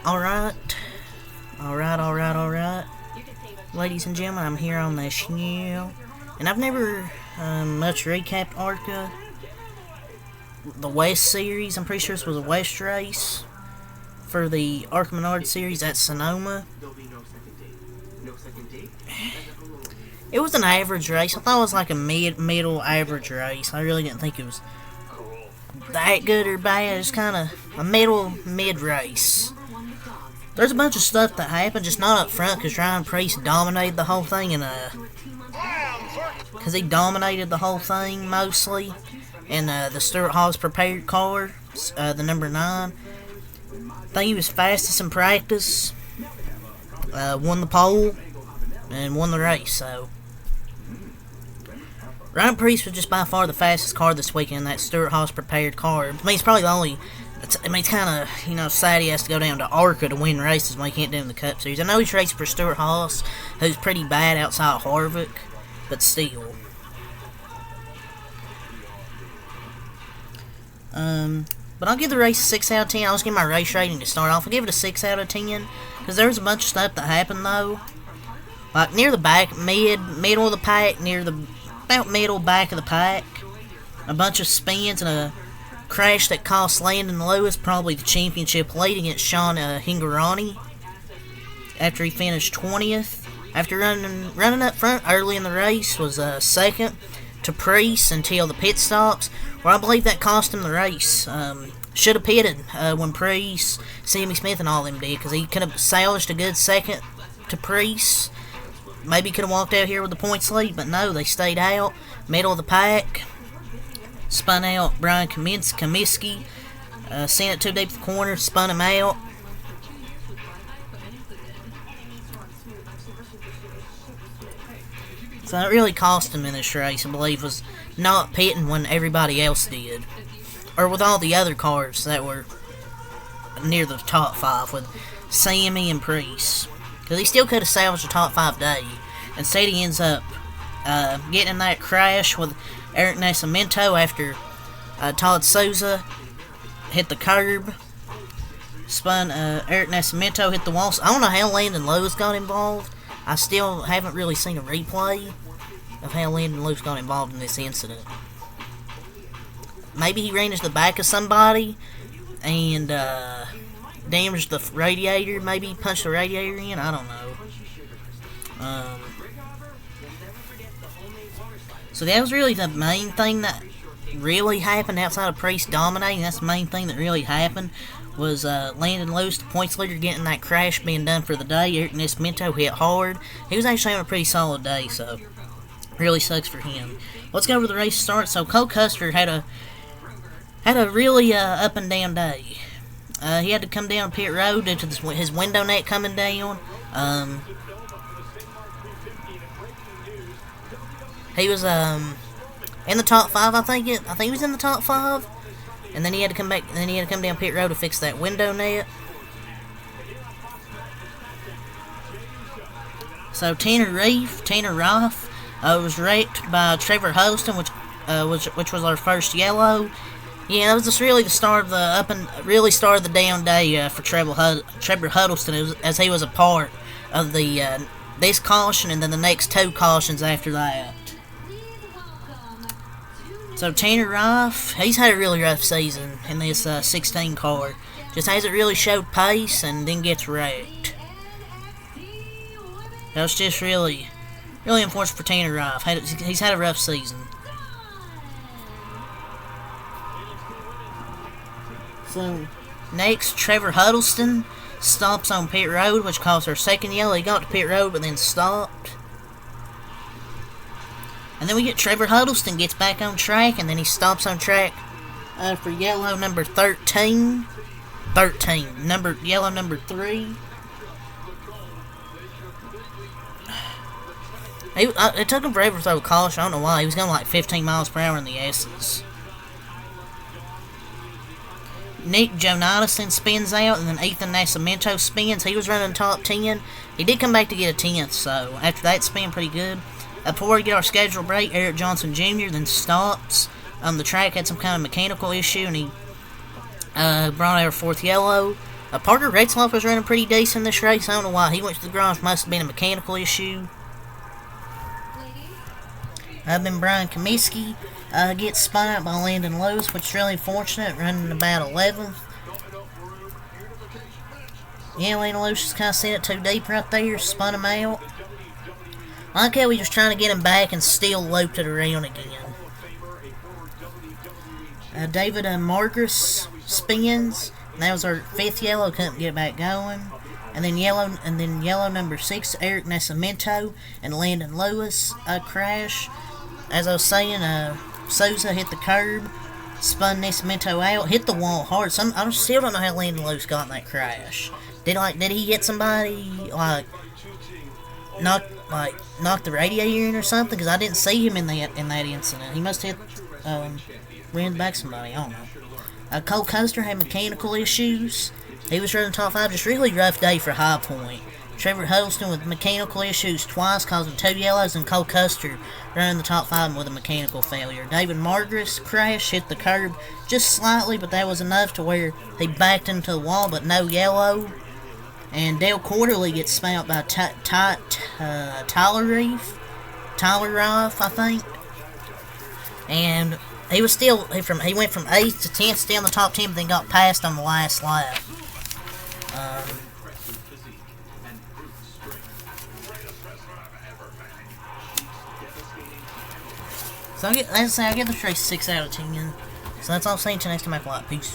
Alright. Alright. Ladies and gentlemen, I'm here on the show. And I've never much recapped Arca. The West series, I'm pretty sure this was a West race. For the Arca Menards series at Sonoma. It was an average race. I thought it was like a middle average race. I really didn't think it was that good or bad. It's kind of a mid race. There's a bunch of stuff that happened, just not up front, because Ryan Priest dominated the whole thing, and because he dominated the whole thing mostly, and the Stuart Haas prepared car, the number 9. I think he was fastest in practice, won the pole, and won the race. So Ryan Priest was just by far the fastest car this weekend. That Stuart Haas prepared car. I mean, it's probably the only. It's kind of, sad he has to go down to Arca to win races when he can't do it in the Cup Series. I know he's racing for Stuart Haas, who's pretty bad outside of Harvick, but still. But I'll give the race a 6 out of 10. I'll just give my race rating to start off. I'll give it a 6 out of 10, because there was a bunch of stuff that happened, though. Like, near the back, middle of the pack, about middle back of the pack. A bunch of spins and a crash that cost Landon Lewis probably the championship lead against Sean Hingorani after he finished 20th. After running up front early in the race, was second to Priest until the pit stops, where I believe that cost him the race. Should have pitted when Priest, Sammy Smith, and all them did, because he could have salvaged a good second to Priest. Maybe could have walked out here with the points lead, but no, they stayed out. Middle of the pack. Spun out Brian Comiskey. Sent it too deep to the corner. Spun him out. So it really cost him in this race, I believe, was not pitting when everybody else did. Or with all the other cars that were near the top 5 with Sammy and Priest. Because he still could have salvaged the top 5 day. Instead, he ends up getting in that crash with Eric Nascimento after Todd Souza hit the curb. Spun Eric Nascimento, hit the wall. I don't know how Landon Lewis got involved. I still haven't really seen a replay of how Landon Lewis got involved in this incident. Maybe he ran into the back of somebody and damaged the radiator. Maybe he punched the radiator in. I don't know. So that was really the main thing that really happened outside of Priest dominating. That's the main thing that really happened was Landon Lewis, the points leader, getting that crash being done for the day. Eric Nascimento hit hard. He was actually having a pretty solid day, so really sucks for him. Let's go over the race start. So Cole Custer had a really up and down day. He had to come down pit road due to his window net coming down. He was in the top 5, I think he was in the top 5, and then he had to come back. Then he had to come down pit road to fix that window net. So Tanner Rife was wrecked by Trevor Huddleston, which was our first yellow. Yeah, that was just really the start of the down day for Trevor Huddleston, as he was a part of the this caution and then the next 2 cautions after that. So Tanner Rife, he's had a really rough season in this 16 car. Just hasn't really showed pace and then gets wrecked. That's just really unfortunate for Tanner Rife. He's had a rough season. So next, Trevor Huddleston stops on pit road, which caused our second yellow. He got to pit road but then stopped. And then we get Trevor Huddleston gets back on track, and then he stops on track for yellow number 13. Yellow number 3. It took him forever to throw a caution. I don't know why. He was going like 15 miles per hour in the S's. Nick Jonathan spins out, and then Ethan Nascimento spins. He was running top 10. He did come back to get a 10th, so after that spin, pretty good. Before we get our scheduled break, Eric Johnson Jr. then stops. The track had some kind of mechanical issue, and he brought out our 4th yellow. Parker Retzloff was running pretty decent in this race. I don't know why he went to the garage. Must have been a mechanical issue. Then Brian Comiskey gets spun out by Landon Lewis, which is really unfortunate, running about 11th. Yeah, Landon Lewis just kind of sent it too deep right there, spun him out. I like how he was trying to get him back and still looped it around again. David Marcus spins. That was our 5th yellow, couldn't get it back going. And then yellow number 6, Eric Nascimento and Landon Lewis crash. As I was saying, Souza hit the curb, spun Nascimento out, hit the wall hard. I still don't know how Landon Lewis got in that crash. Did he hit somebody, knock the radiator in or something? Because I didn't see him in that incident. He must have ran back somebody. I don't know. Cole Custer had mechanical issues. He was running top 5. Just really rough day for High Point. Trevor Huddleston with mechanical issues twice, causing 2 yellows, and Cole Custer running the top 5 with a mechanical failure. David Margaret crash, hit the curb just slightly, but that was enough to where he backed into the wall, but no yellow. And Dale Quarterly gets spun out by Tyler Reef, I think. And he went from 8th to 10th, still in the top 10, but then got passed on the last lap. So I get this race 6 out of 10. So that's all I'm saying. Till next time, I Peace.